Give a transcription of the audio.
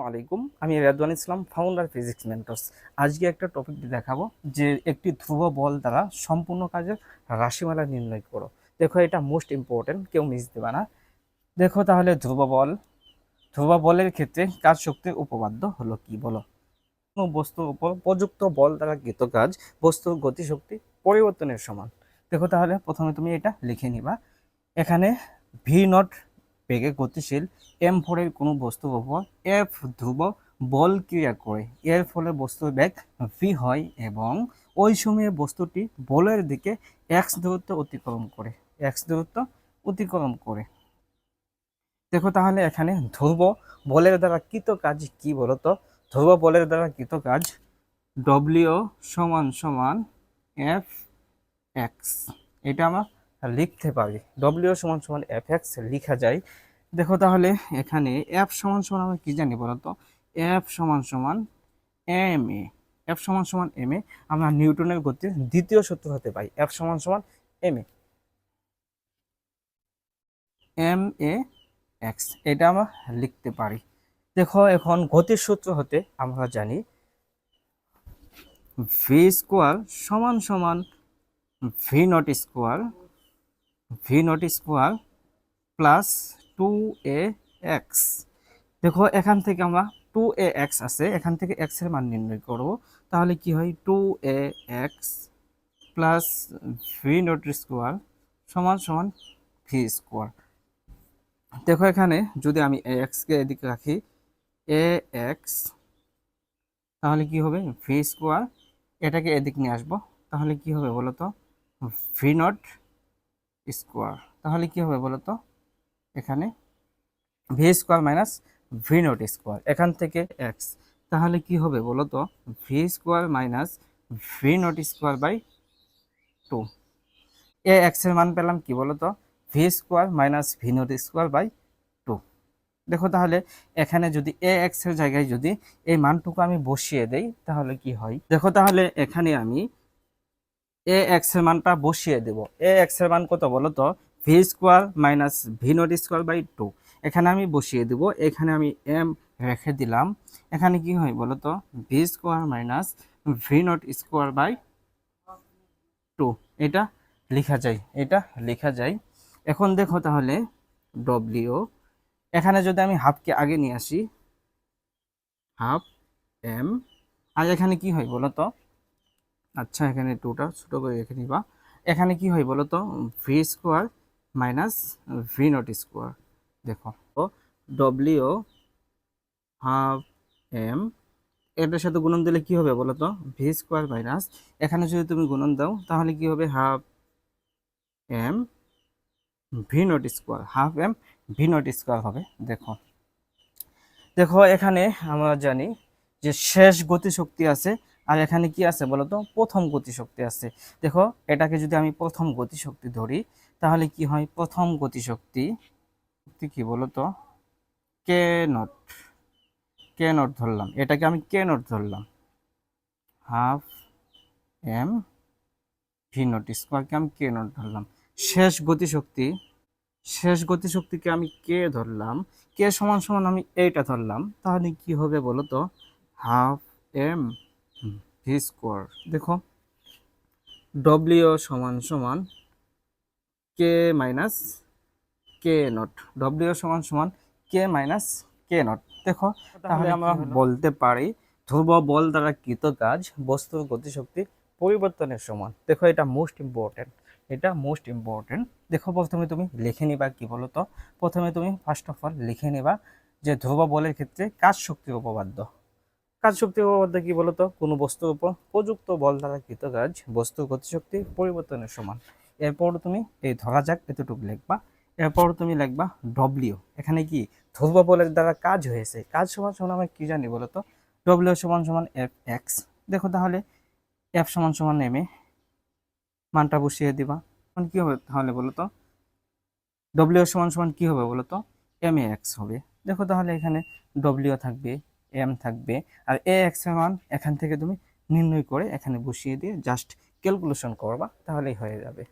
আলাইকুম, আমি রেদওয়ান ইসলাম, founder physics mentors. আজকে একটা টপিক দেখাবো যে একটি ধ্রুব বল দ্বারা সম্পূর্ণ কাজের রাশিমালা নির্ণয় করো। দেখো, এটা মোস্ট ইম্পর্টেন্ট, কেউ মিস দেবে না। দেখো তাহলে, ধ্রুব বলের ক্ষেত্রে কাজ শক্তির উপপাদ্য হলো কি বলো? কোনো বস্তুর উপর প্রযুক্ত বল দ্বারা কৃত কাজ বস্তুর গতিশক্তি পরিবর্তনের সমান। দেখো তাহলে, প্রথমে তুমি এটা লিখে নিবা। এখানে ভি নট বেগে গতিশীল M4 এর কোনো বস্তুর উপর F ধ্রুব বল ক্রিয়া করে, এর ফলে বস্তুর বেগ ভি হয় এবং ওই সময়ে বস্তুটি বলের দিকে দূরত্ব অতিক্রম করে। দেখো তাহলে, এখানে ধ্রুব বলের দ্বারা কৃত কাজ কি বলতো? ধ্রুব বলের দ্বারা কৃত কাজ ডব্লিউ সমান সমান এফ এক্স। এটা আমরা লিখতে পারি, ডব্লিউ সমান সমান এফ এক্স লিখা যায়। দেখো তাহলে, এখানে এফ সমান সমান আমরা কি জানি বলতো? এফ সমান সমান এম এ। এফ সমান সমান এম এ আমরা নিউটনের গতির দ্বিতীয় সূত্র হতে পাই। এফ সমান সমান এম এ এক্স, এটা আমরা লিখতে পারি। দেখো, এখন গতির সূত্র হতে আমরা জানি ভি স্কোয়ার সমান সমান V nought square plus 2ax। দেখো, এখান থেকে আমরা 2ax আছে, এখান থেকে x এর মান নির্ণয় করব। তাহলে কি হয়? 2ax plus V nought square সমান সমান ভি স্কোয়ার। দেখো, এখানে যদি আমি ax কে এদিকে রাখি, ax, তাহলে কি হবে? V square. এটাকে এদিক নিয়ে আসবো, তাহলে কি হবে বলতো? V nought square. তাহলে কি হবে বলতো? এখানে v square minus v nought square, এখান থেকে এক্স, তাহলে কি হবে বলতো? V square minus v nought square by 2। এ এক্স এর মান পেলাম কি বলতো? V square minus v nought square by 2। দেখো তাহলে, এখানে যদি এ এক্স এর জায়গায় যদি এই মানটুকু আমি বসিয়ে দেই, তাহলে কি হয়? দেখো তাহলে, এখানে আমি এ এক্স এর মানটা বসিয়ে দেব। এ এক্স এর মান কত বলতো? V square minus v nought square by 2। এখানে আমি বসিয়ে দেব, এখানে আমি এম রেখে দিলাম। এখানে কি হয় বলতো? V square minus v nought square by 2। এটা লেখা যায়। এখন দেখো তাহলে, ডব্লিউ, এখানে যদি আমি হাফকে আগে নিয়ে আসি, হাফ এম, আর এখানে কি হয় বলতো? আচ্ছা, এখানে 2টা ছোট করে রেখে নিবা। এখানে কি হয় বলতো? V square minus v nought square. দেখো, ডব্লিউ হাফ এম, এটার সাথে গুণন দিলে কি হবে বলতো? ভি স্কোয়ার মাইনাস, এখানে যদি তুমি গুণন দাও তাহলে কি হবে? Half m v nought square, half m v nought square হবে। দেখো দেখো, এখানে আমরা জানি যে শেষ গতিশক্তি আছে, আর এখানে কি আছে বলতো? প্রথম গতিশক্তি আছে। দেখো, এটাকে যদি আমি প্রথম গতিশক্তি ধরি, তাহলে কি হয়? প্রথম গতিশক্তি কি বলতো? কে নট, ধরলাম, এটাকে আমি কে নট ধরলাম। হাফ এম ভি নট স্কোয়ারকে আমি কে নট ধরলাম। শেষ গতিশক্তিকে আমি কে ধরলাম, কে সমান সমান আমি এইটা ধরলাম। তাহলে কি হবে বলতো? Half m v square. দেখো, ডব্লিউ সমান সমান কে মাইনাস কে নট, ডব্লিউ সমান সমান কে মাইনাস কে নট। দেখো তাহলে, আমরা বলতে পারি ধ্রুব বল দ্বারা কৃত কাজ বস্তুর গতিশক্তি পরিবর্তনের সমান। দেখো, এটা মোস্ট ইম্পর্টেন্ট। দেখো, প্রথমে তুমি লিখে নিবা কি বলতো? প্রথমে তুমি ফার্স্ট অফ অল লিখে নিবা যে ধ্রুব বলের ক্ষেত্রে কাজ শক্তির উপপাদ্য। কাজ শক্তির উপপাদ্য কি বলতো? কোনো বস্তুর উপর প্রযুক্ত বল দ্বারা কৃত কাজ বস্তুর গতিশক্তি পরিবর্তনের সমান। এরপর তুমি এই ধরা যাক এতটুকু লিখবা। এরপর তুমি লিখবা ডব্লিউ। এখানে কি ধ্রুব বলের দ্বারা কাজ হয়েছে, কাজ সমান সমান আমরা কি জানি বলতো? ডব্লিউ সমান সমান এফ এক্স। দেখো তাহলে, এফ সমান সমান এম এ, মানটা বসিয়ে দিবা। এখন কি হবে তাহলে বলতো? ডব্লিউ সমান সমান কি হবে বলতো? এম এ এক্স হবে। দেখো তাহলে, এখানে ডব্লিউ থাকবে, এম থাকবে, আর এ এক্স এর মান এখান থেকে তুমি নির্ণয় করে এখানে বসিয়ে দিয়ে জাস্ট ক্যালকুলেশন করবা, তাহলেই হয়ে যাবে।